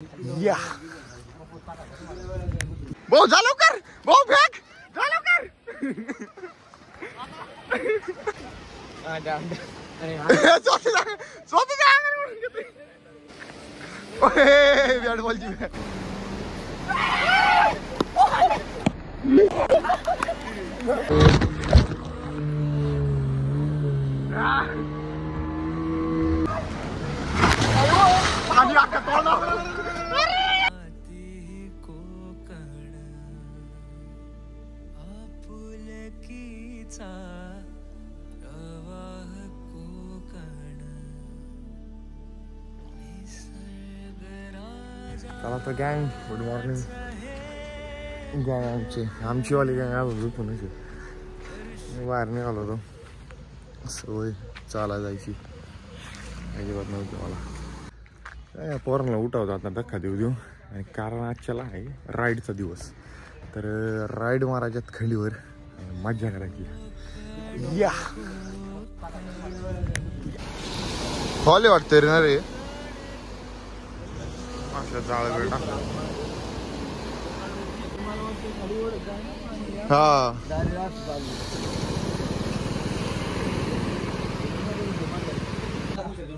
या भाऊ जा लवकर, भाऊ फेक जा लवकर. बॅट बॉलची आणि अक्का तोंड चला तर गँग, गुड मॉर्निंग गँग. आमची वाली गँग आज झोपून बाहेर निघालो होतो. सवय चाला जायची अजिबात नव्हती मला. काय पोरांना उठावतो आता धक्का देऊ देऊ. आणि कारण आजच्याला आहे राईडचा दिवस, तर राईड मारायच्यात खंडीवर मज्जा करायची. या हॉले वाटतं रे ना रे, जाळ वेळ टाकला. हा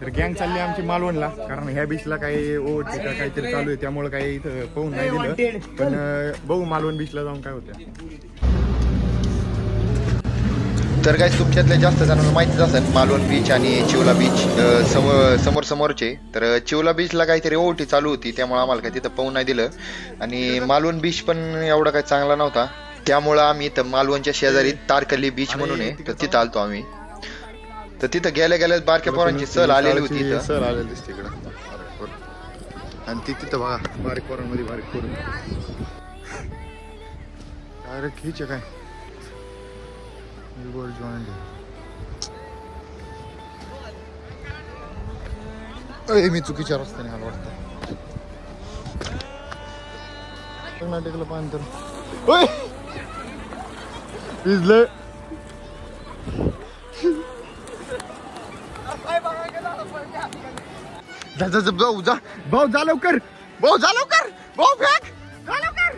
तर गँग चालली आमची मालवणला, कारण ह्या बीचला काही ओव्हरटेक काहीतरी चालू आहे, त्यामुळे काही इथं पाहून नाही दिलं. पण बघू मालवण बीचला जाऊन काय होतं. तर काय तुमच्यातल्या जास्त जणांना माहितीच असेल मालवण बीच आणि चिवला बीच समोर समोरचे. तर चिवला बीचला काहीतरी ओव्हरटेक चालू होती, त्यामुळे आम्हाला काही तिथं पाहून नाही दिलं. आणि मालवण बीच पण एवढा काही चांगला नव्हता, त्यामुळं आम्ही इथं मालवणच्या शेजारी तारकर्ली बीच म्हणून आहे, तर तिथं आलतो आम्ही. तर तिथं गेल्या गेल्याच बारक्या पोरांची सहल आलेली होती, सहल आलेली तिकडं. आणि ती तिथं बघा बारीक पोरांमध्ये बारीक पोरं डायरेक्ट खिच काय मी चुकीच्या रस्त्याने आलो वाटतं. कर्नाटकला पाणी तर भिजलं. भाऊ जा, भाऊ जा लवकर, भाऊ जा लवकर, भाऊ फेक जा लवकर.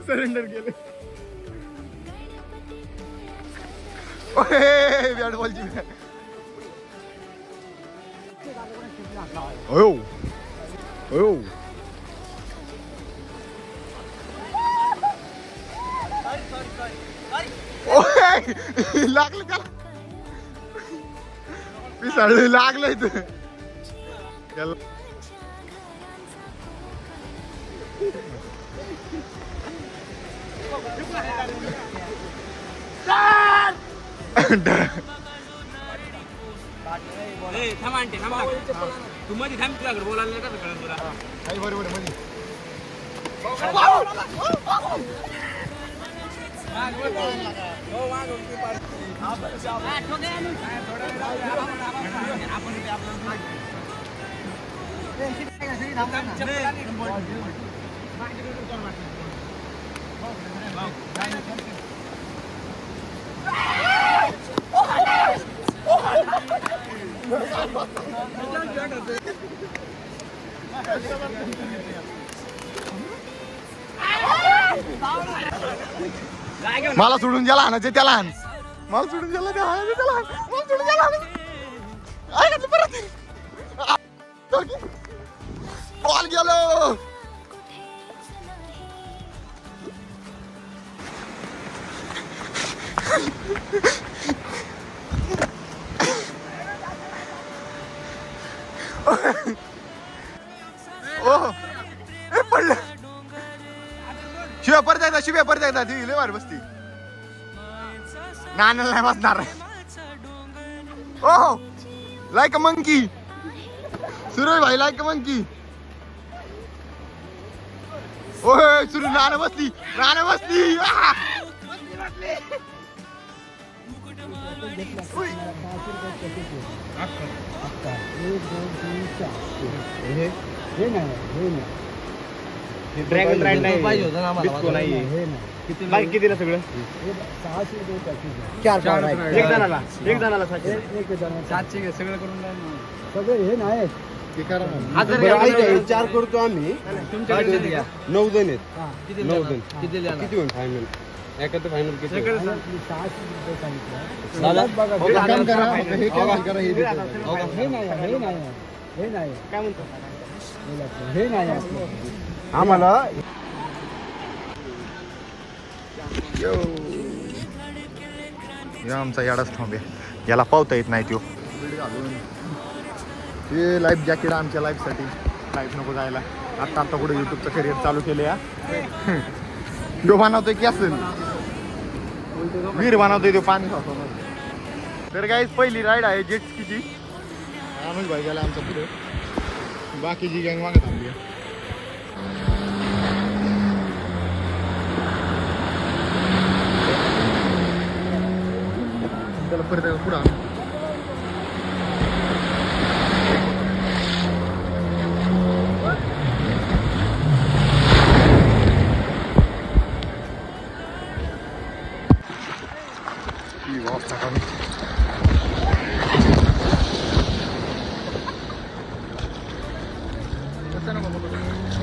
सरेंडर केले. बॅट बॉलची अयो अयो लागलं त्याला, पिसाळलं लागलं इथं. तू मध्ये थांब, तुझ्याकडे बोलायला कसं कळलं तुला? काही बरोबर मध्ये मला सोडून गेला हाणायचे त्याला हाण, मला सोडून गेला त्याला हाण, मला सोडून गेला परत बॉल गेलो. पडलं शिव्या परत एकदा, शिव्या परत एकदा. ती लय भारी बसती, नानाला नाही बसणार. ओ लाईक अ मंकी, सुरेश भाई लाईक अ मंकी. ओय सुरेश नाना बसली, नाना बसली. ड्रॅगन राईड नाही पाहिजे होतं ना आम्हाला. नाही बाकी कितीला सगळं? 4 एक जणाला 700 सगळं करून सगळे हे नाही हजार घ्या. 4 करतो आम्ही. तुमच्याकडे किती घ्या? 9 जण आहेत. किती 9 जण. किती द्या? किती होईल फायनल? एकाचं फायनल किती होईल? 600 दादा, हे काम करा. हे हे cancel करा, हे देतो. काय म्हणतो? हे नाही आम्हाला आमचा याडाच थांबे, याला पावता येत नाही तो. ते लाईफ जॅकेट आमच्या लाईफसाठी. लाईफ नको जायला. आता पुढे युट्यूबचं करिअर चालू केले या. तो बनवतोय की असेल वीर बनवतोय तो पाणी खातो. तर काय पहिली राईड आहे जेट स्कीची. आम्ही भाई गेला आमचा पुढे, बाकीची गँग मागत थांबली. त्याला परत पुढं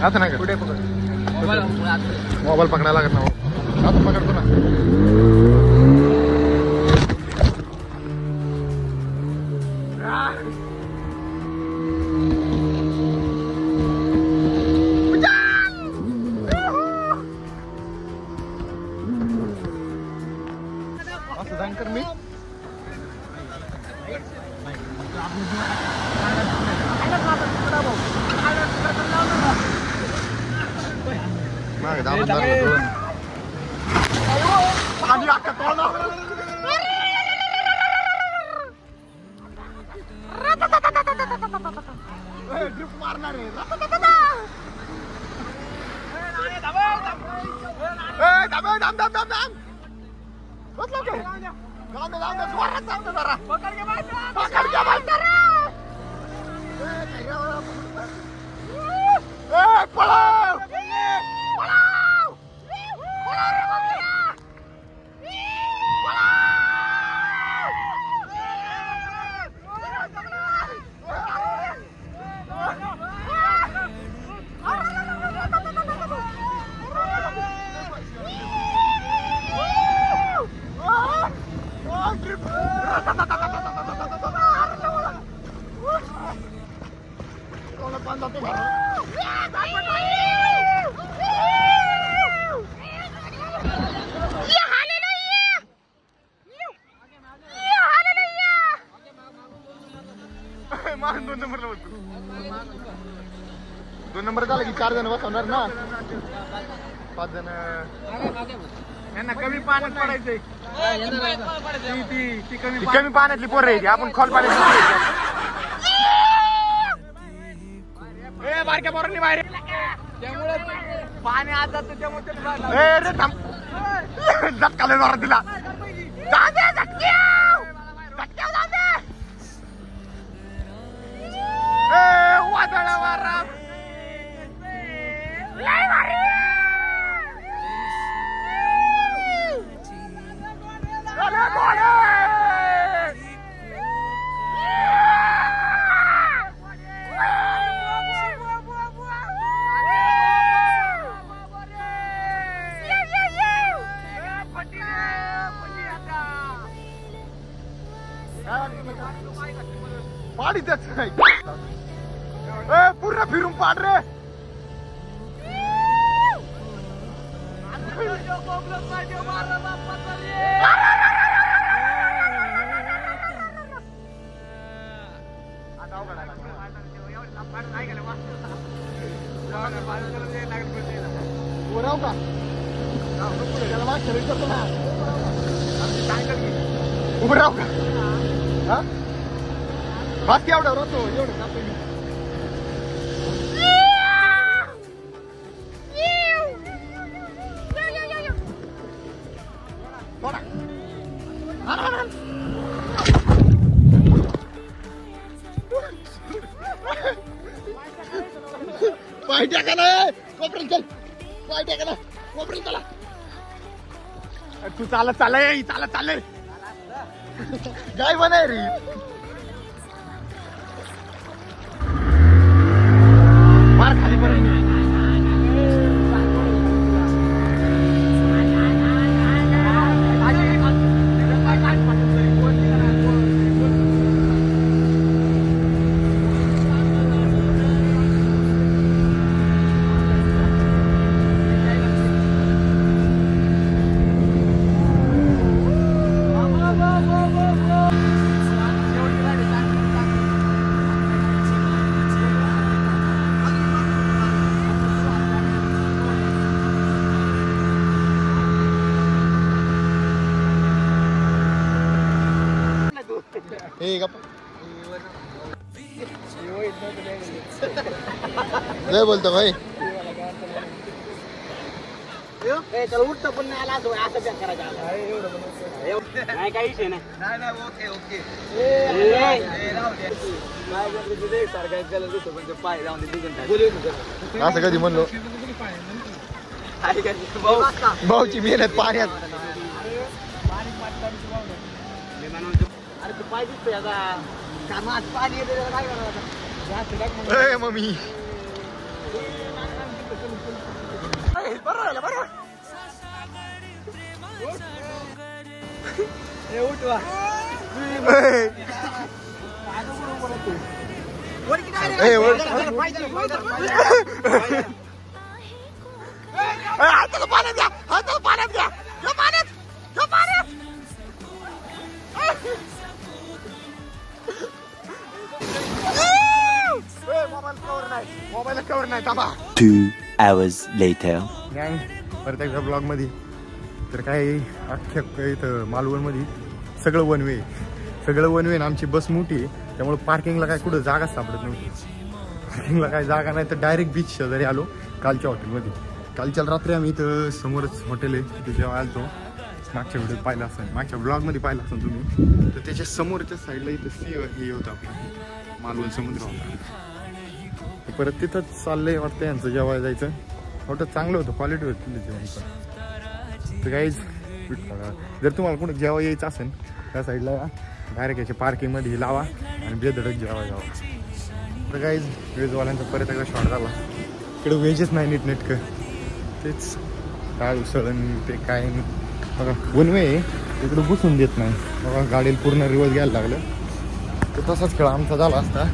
आता नाही का पुढे पकड. मोबाईल पकडायला लागत ना. आता पकडतो ना. असं जाणकर मी दोन नंबर झाला की 4 जण बसवणार ना. 5 जण यांना कमी पाण्यात पडायचंय. कमी पाण्यातली पोरं आहे ती. आपण खोल पाण्यातली बारक्या पोरांनी बाहेर त्यामुळे पाणी आज जातं त्यामुळे रे थांब. झटकाले जोरात दिला. पाडी त्याच नाही. पूर्ण फिरून पाड रे. उभं राहू का? हा बाकी एवढा राहतो एवढं जातो मी. कोपऱ्यात चल पाय टेका ना कोपऱ्यात चला तू चालत चालय काय बनाय रे मार खाली पर्यंत लय बोलतो भाई चल उठतो पण नाही आला असं बॅक करायचं नाही काही विषय नाही ओके ओके पाय जाऊन असं कधी म्हणलो भाऊची मेहनत पाण्यात अरे तू पाय दिसतोय आता कामात पाणी येते काय करणार ए मम्मी उठवा मोबाईल कवर नाही थांबा 2 hours later. गँग परत एकदा ब्लॉग मध्ये तर काय अख्ख्या इथं मालवण मध्ये सगळं वन वे ना आमची बस मोठी आहे त्यामुळे पार्किंगला काय कुठं जागाच सापडत नव्हती पार्किंगला काय जागा नाही तर डायरेक्ट बीच शेजारी आलो कालच्या हॉटेलमध्ये कालच्या रात्री आम्ही इथं समोरच हॉटेल आहे तिथे जेव्हा आलतो मागच्या व्हिडिओ पाहिला असेल मागच्या ब्लॉगमध्ये पाहिला असेल तुम्ही तर त्याच्या समोरच्या साईडला इथं सी हे होतं आपलं मालवण समुद्र होता परत तिथंच चाललंय वाटतं यांचं जेवायला जायचं हॉटेल चांगलं होतं क्वालिटी होती जेवण पण तर काहीच जर तुम्हाला कुठं जेव्हा यायचं असेल त्या साईडला डायरेक्ट याच्या पार्किंगमध्ये लावा आणि बेधडक जेवायला जावा तर काहीच व्हेजवाल्यांचा परत एकदा शॉर्ट झाला इकडे व्हेजच नाही नीट नेटकं तेच काय उसळण ते काय बघा वन वे इकडं बसून देत नाही बघा गाडीला पूर्ण रिवर्स घ्यायला लागलं तर तसाच खेळ आमचा झाला असता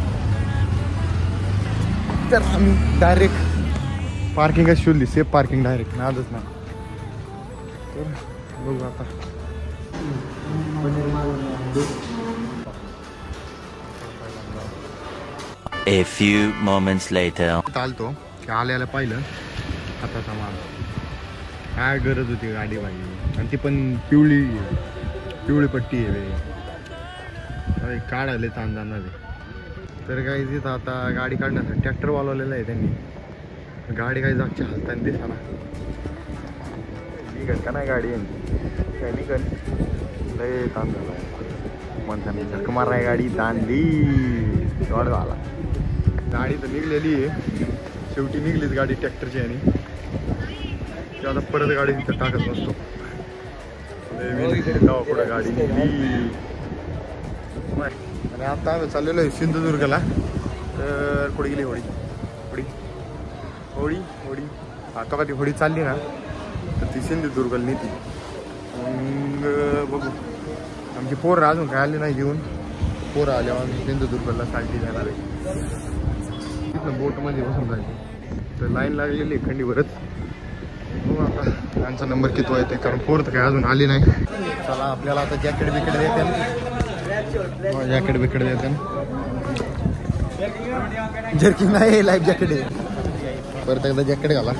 तर आम्ही डायरेक्ट पार्किंगच शोधली सेफ पार्किंग डायरेक्ट नादच नाही तर बघू आता A few moments later. चालतो की आल्याला पाहिलं हाताचा माल काय गरज होती गाडी पाहिजे आणि ती पण पिवळी पट्टी आहे काढायला ताण जाणार आहे तर काही तिथं आता गाडी काढण्यासाठी ट्रॅक्टर वालवलेलं आहे त्यांनी गाडी काही जागच्या हालताना दिसताना निघल का नाही गाडी काय निघल लय ताण झाला म्हणताना झक माराय गाडी ताणली वाढ झाला गाडी तर निघलेली आहे शेवटी निघलीच गाडी ट्रॅक्टरची आणि ती आता परत गाडी तिथं टाकत नसतो पुढे गाडी आणि आता आम्ही चाललेलो आहे सिंधुदुर्गला तर कुठे गेली होळी आता कधी होळी चालली ना तर ती सिंधुदुर्गला नेती मग बघू आमची पोरं अजून काय आली नाही घेऊन पोरं आल्यावर आम्ही सिंधुदुर्गला साठी जाणार आहे तिथं बोटमध्ये बसून जायचं तर लाईन लागलेली आहे खंडीवरच बघू आता त्यांचा नंबर किती आहे ते कारण पोरं तर काय अजून आली नाही चला आपल्याला आता जॅकेट बिकेट देते जॅकेट बिकेट देते जर्किंग नाही लाईफ जॅकेट आहे परत एकदा जॅकेट घाला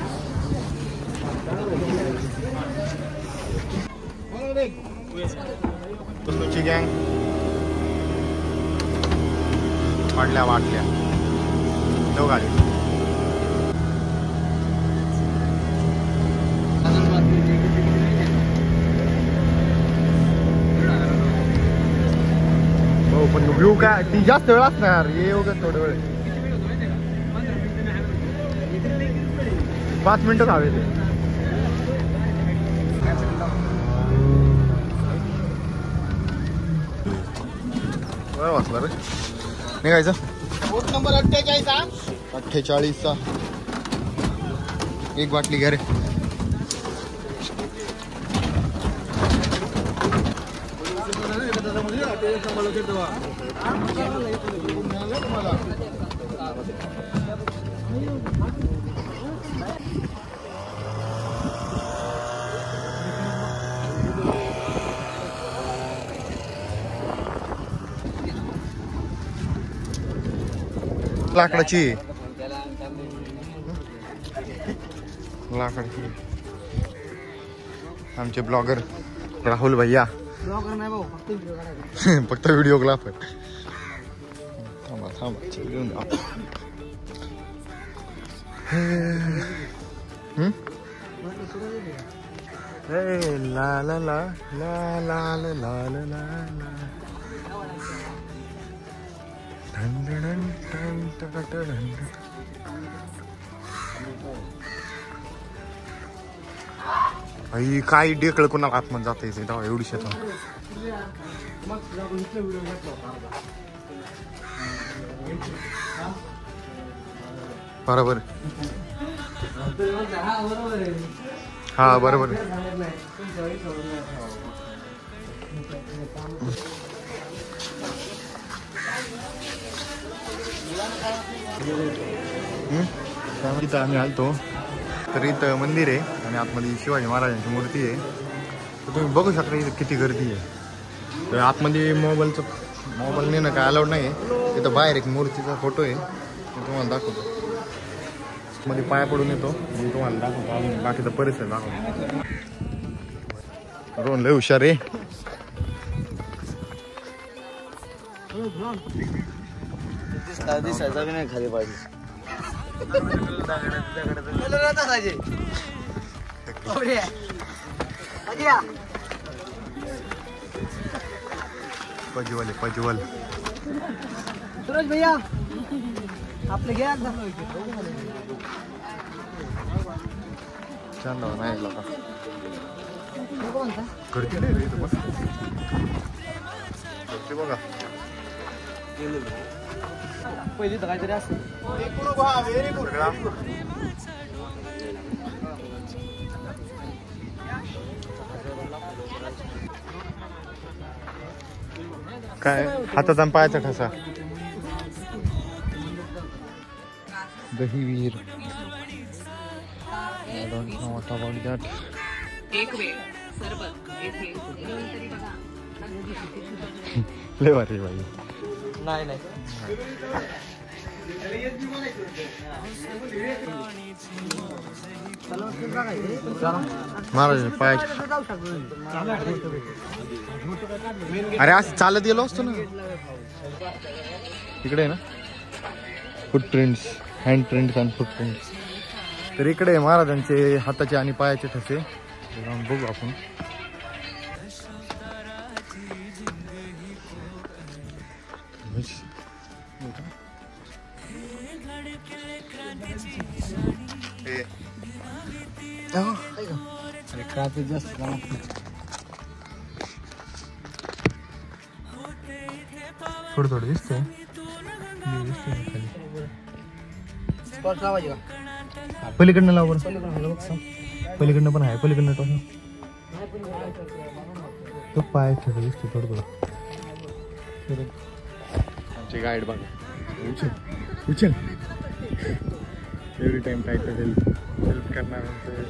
तुझी गँग वाटल्या तो गाडी हो पण व्ह्यू काय ती जास्त वेळ असणार ये उगाच थोडं वेळ 5 मिनिटं हवे ते. काय वाचला रे निघायचं. बोट नंबर 48चा एक बाटली घ्या रे. लाकडाची आमचे ब्लॉगर राहुल भैया. ब्लॉगर नाही भाऊ, फक्त व्हिडिओ काढायचा. फक्त व्हिडिओ ग्राफर. थांबा घेऊन जा. ला ला ला ला ला ला ला ला ला. आई काय डेकळ कोणाला आतमध्ये जाता येते तेव्हा एवढी शेतात. बरोबर हा बरोबर. इथं आम्ही आलतो तर इथं मंदिर आहे आणि आतमध्ये शिवाजी महाराजांची मूर्ती आहे. तर तुम्ही बघू शकता इथं किती गर्दी आहे. तर आतमध्ये मोबाईल नेणं काय अलाउड नाही आहे. इथं बाहेर एक मूर्तीचा फोटो आहे ते तुम्हाला दाखवतो. मध्ये पाया पडून येतो मी तुम्हाला दाखवतो. अजून बाकीचा परिसर दाखवतो. रोहन लय हुशार आहे. दिसायचा नाही खाली पाहिजे. पजवल सूरज भैया आपले घ्या. छान नाही लोका गर्दी नाही रे इथं. बस बघा पहिली तर काहीतरी असं. काय हाताचा आणि पायाचा ठसा. दहीवीर लय भारी बाई. नाही महाराज पाय. अरे असं चालत गेलो असतो ना. इकडे ना फुटप्रिंट्स, हँड प्रिंट्स आणि फुटप्रिंट्स. तर इकडे महाराजांचे हाताचे आणि पायाचे ठसे. बघू आपण. ट्रॅफिक जास्त थोडं दिसतंय. स्पॉट लावायचे का? पलीकडनं लाव बरं. पलीकडनं पण आहे. पलीकडनं तो पाय छोटं दिसतो थोडं. आमचे गाईड बघा. उचल एव्हरी टाइम काय हेल्प करणार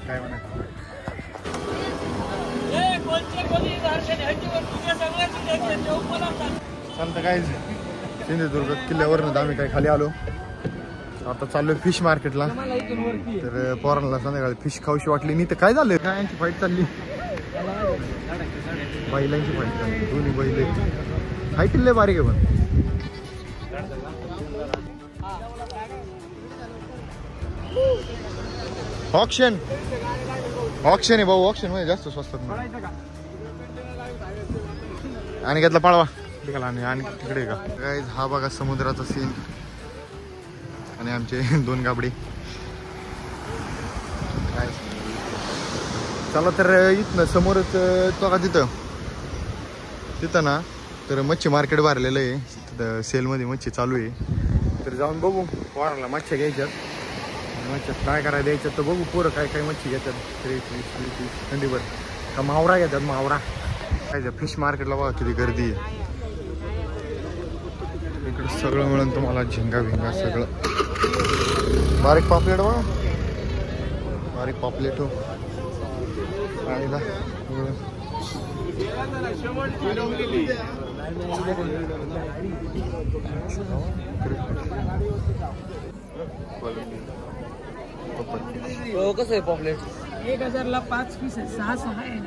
काय म्हणायचं. चालतं काय सिंधुदुर्ग किल्ल्यावरनं आम्ही काय खाली आलो. आता चाललोय फिश मार्केटला. तर पोरांना संध्याकाळी फिश खाऊशी वाटली नाही तर काय झालं. गायांची फाईट चालली, बैलांची फाईट चालली. दोन्ही बैल फाईट लय बारीक आहे. पण ऑक्शन आहे भाऊ. ऑक्शन मध्ये जास्त स्वस्तात. आणि घेतला पाळवा आणि तिकडे का काय. हा बघा समुद्राचा सीन आणि आमचे 2 गाबडे. चला तर इथनं समोरच बघा तिथं ना तर मच्छी मार्केट भरलेलं आहे. तिथं सेलमध्ये मच्छी चालू आहे. तर जाऊन बघू पोराला मच्छी घ्यायच्यात. मच्छ्यात काय करायला द्यायच्यात तर बघू पोरं काय काय मच्छी घेतात. 30-20 थंडीवर का मावरा घेतात. मावरा काय फिश मार्केटला बघा किती गर्दी आहे. इकडे सगळं मिळून तुम्हाला झिंगा भिंगा सगळं. बारीक पापलेट बघा. बारीक पापलेट हो. कसं आहे पॉपलेट? 1000ला 5 पीस आहे. 6 आहे.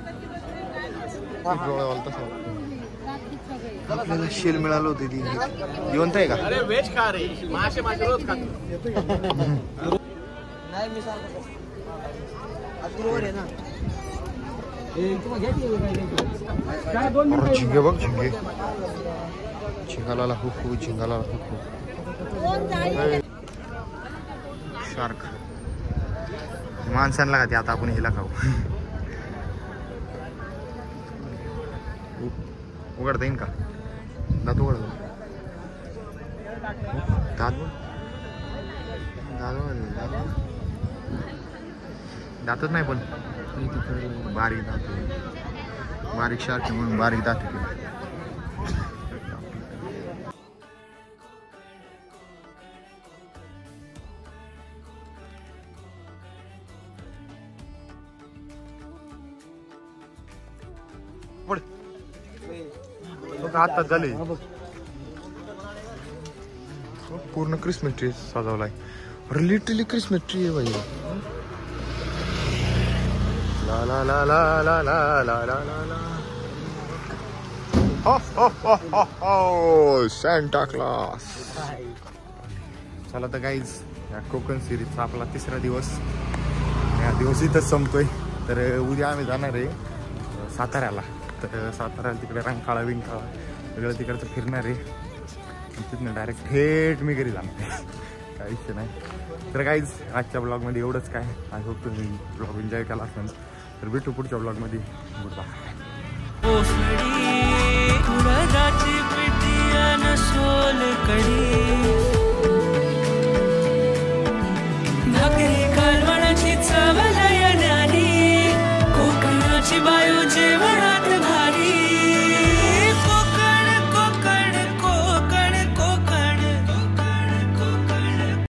आपल्याला शेल मिळालं होतं ती जिवंत आहे का? अरे व्हेज खा रे. मासे रोज खातो. नाही मी सांगतो आहे ना. झिंगे बघ झिंगे. झिंगाला हुकू झिंगाला हुकू. शार्क माणसांना का ते आता आपण हिला खाऊ. उघडता येईन का? दात उघड. दातच नाही पण बारीक दात. बारीक शार्क म्हणून बारीक दात. आताच झाले. पूर्ण क्रिसमस ट्री सजवलाय. अरे लिटरली क्रिसमस ट्री आहे भाई. ला ला ला ला ला ला ला ला ला. हो हो हो हो हो सॅन्टा क्लॉस. चला तर गाईज या कोकण सिरीजचा आपला 3रा दिवस. या दिवस इथंच संपतोय. तर उद्या आम्ही जाणार आहे साताऱ्याला. तर साताऱ्याला तिकडे रंकाळा विंकाळा सगळं तिकडचं फिरणार आहे. तिथनं डायरेक्ट थेट मी घरी जाणार आहे. काही विषय नाही. तर गाईज आजच्या ब्लॉगमध्ये एवढंच काय. आय होप तुम्ही ब्लॉग एन्जॉय केला असेल. तर भेटू पुढच्या ब्लॉगमध्ये. Good bye.